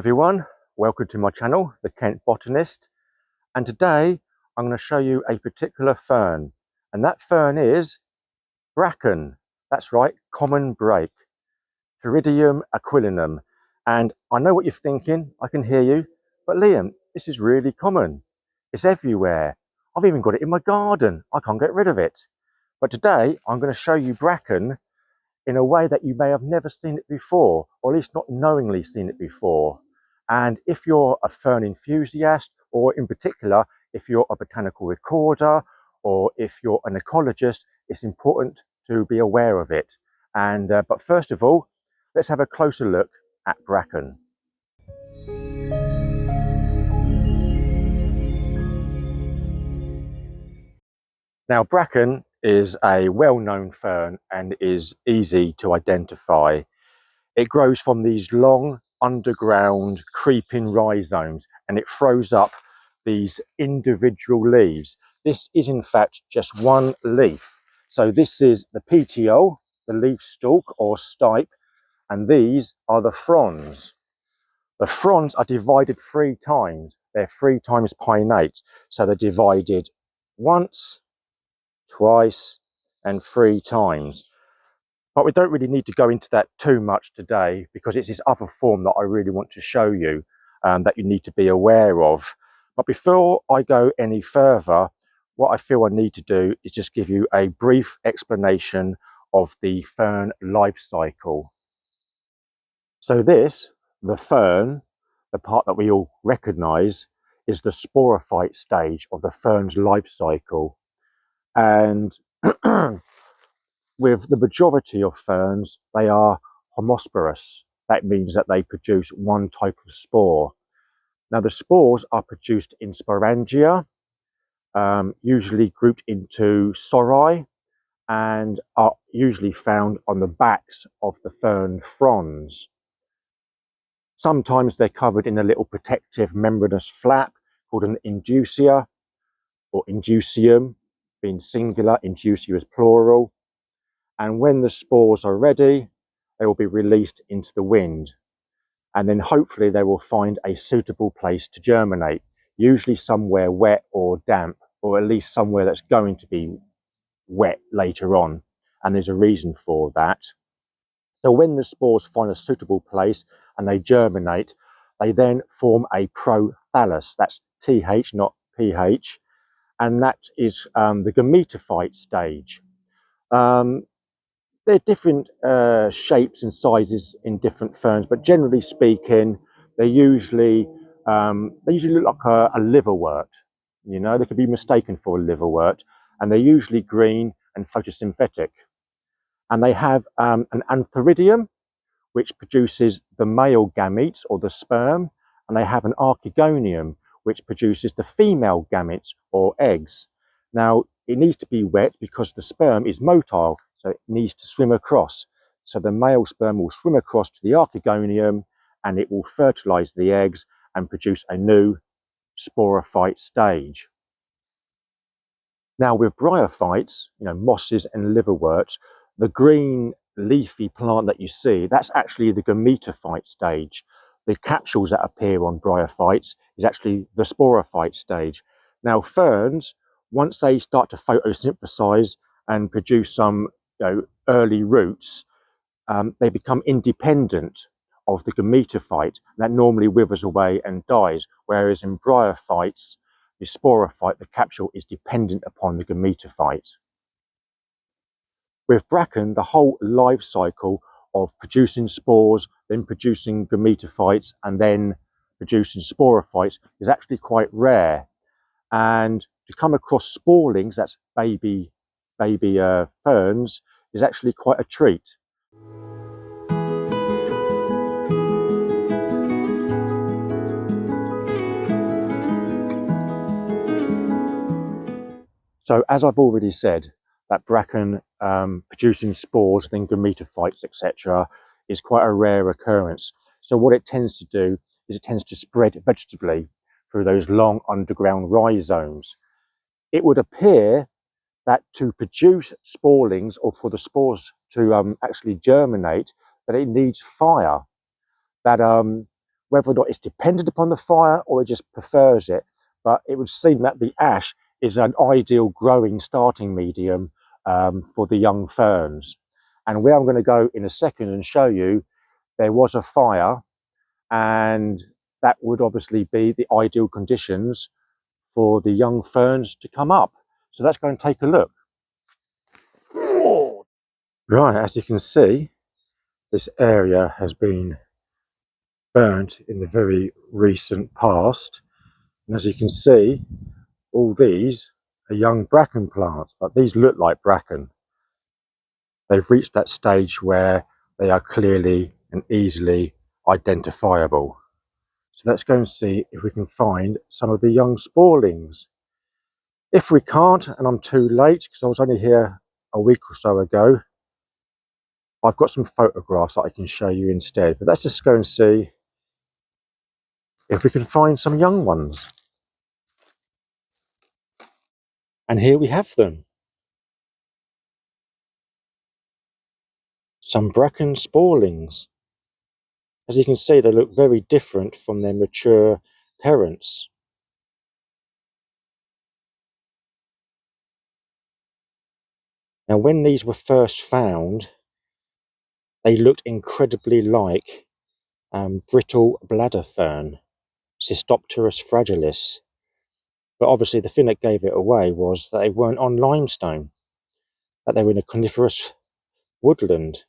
everyone, welcome to my channel, The Kent Botanist, and today I'm going to show you a particular fern, and that fern is bracken. That's right, common brake, Theridium aquilinum. And I know what you're thinking, I can hear you, but Liam, this is really common. It's everywhere. I've even got it in my garden. I can't get rid of it. But today I'm going to show you bracken in a way that you may have never seen it before, or at least not knowingly seen it before. And if you're a fern enthusiast, or in particular, if you're a botanical recorder, or if you're an ecologist, it's important to be aware of it. But first of all, let's have a closer look at bracken. Now, bracken is a well-known fern and is easy to identify. It grows from these long underground creeping rhizomes, and it throws up these individual leaves. This is in fact just one leaf. So this is the petiole, the leaf stalk or stipe, and these are the fronds. The fronds are divided 3 times. They're 3 times pinnate. So they're divided once, twice, and 3 times. But we don't really need to go into that too much today, because it's this other form that I really want to show you that you need to be aware of. But before I go any further, what I feel I need to do is just give you a brief explanation of the fern life cycle. So this, the fern, the part that we all recognise, is the sporophyte stage of the fern's life cycle. And with the majority of ferns, they are homosporous. That means that they produce one type of spore. Now, the spores are produced in sporangia, usually grouped into sori, and are usually found on the backs of the fern fronds. Sometimes they're covered in a little protective membranous flap called an indusia, or indusium, being singular, indusia is plural. And when the spores are ready, they will be released into the wind. And then hopefully they will find a suitable place to germinate, usually somewhere wet or damp, or at least somewhere that's going to be wet later on. And there's a reason for that. So when the spores find a suitable place and they germinate, they then form a prothallus. That's TH, not PH. And that is the gametophyte stage. They're different shapes and sizes in different ferns, but generally speaking, they usually look like a liverwort. You know, they could be mistaken for a liverwort, and they're usually green and photosynthetic. And they have an antheridium, which produces the male gametes or the sperm, and they have an archegonium, which produces the female gametes or eggs. Now, it needs to be wet because the sperm is motile, so it needs to swim across. So the male sperm will swim across to the archegonium, and it will fertilize the eggs and produce a new sporophyte stage. Now, with bryophytes, you know, mosses and liverworts, the green leafy plant that you see, that's actually the gametophyte stage. The capsules that appear on bryophytes is actually the sporophyte stage. Now, ferns, once they start to photosynthesize and produce some, early roots, they become independent of the gametophyte. That normally withers away and dies, whereas in bryophytes, the sporophyte, the capsule, is dependent upon the gametophyte. With bracken, the whole life cycle of producing spores, then producing gametophytes, and then producing sporophytes is actually quite rare. And to come across sporelings, that's baby ferns, is actually quite a treat. So as I've already said, that bracken producing spores, then gametophytes, etc., is quite a rare occurrence. So what it tends to do is it tends to spread vegetatively through those long underground rhizomes. It would appear that to produce sporelings, or for the spores to actually germinate, that it needs fire. That whether or not it's dependent upon the fire or it just prefers it. But it would seem that the ash is an ideal growing starting medium for the young ferns. And where I'm going to go in a second and show you, there was a fire, and that would obviously be the ideal conditions for the young ferns to come up. So let's go and take a look. Right, as you can see, this area has been burnt in the very recent past. And as you can see, all these are young bracken plants, but these look like bracken. They've reached that stage where they are clearly and easily identifiable. So let's go and see if we can find some of the young sporelings. If we can't, and I'm too late because I was only here a week or so ago, I've got some photographs that I can show you instead. But let's just go and see if we can find some young ones. And here we have them. Some bracken sporelings. As you can see, they look very different from their mature parents. Now, when these were first found, they looked incredibly like brittle bladder fern, Cystopterus fragilis. But obviously the thing that gave it away was that they weren't on limestone, that they were in a coniferous woodland.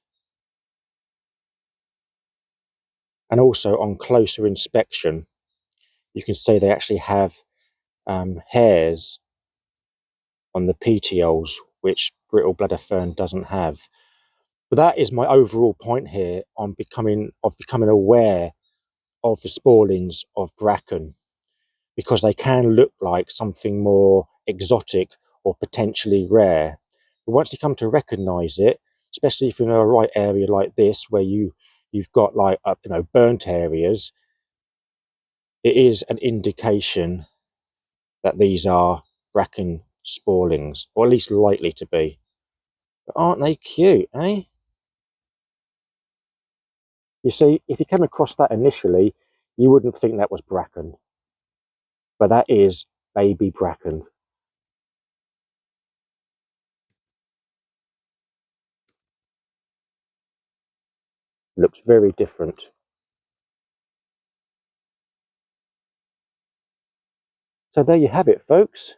And also on closer inspection, you can see they actually have hairs on the petioles, which brittle bladder fern doesn't have. But that is my overall point here on becoming aware of the sporelings of bracken, because they can look like something more exotic or potentially rare. But once you come to recognize it, especially if you're in a right area like this where you've got like burnt areas, it is an indication that these are bracken sporelings, or at least likely to be. But aren't they cute, eh? You see, if you came across that initially, you wouldn't think that was bracken, but that is baby bracken. Looks very different. So there you have it, folks.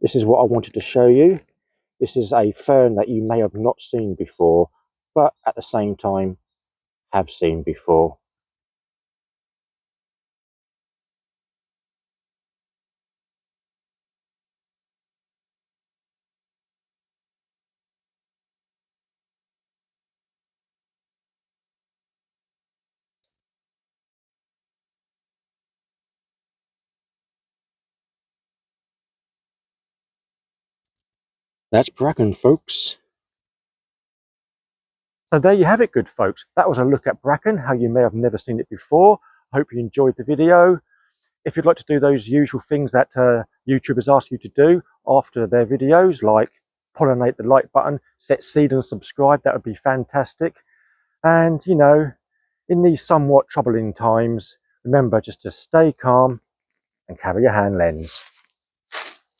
This is what I wanted to show you. This is a fern that you may have not seen before, but at the same time have seen before. That's bracken, folks. So there you have it, good folks. That was a look at bracken, how you may have never seen it before. I hope you enjoyed the video. If you'd like to do those usual things that YouTubers ask you to do after their videos, like pollinate the like button, set seed and subscribe, that would be fantastic. And, you know, in these somewhat troubling times, remember just to stay calm and carry your hand lens.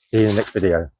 See you in the next video.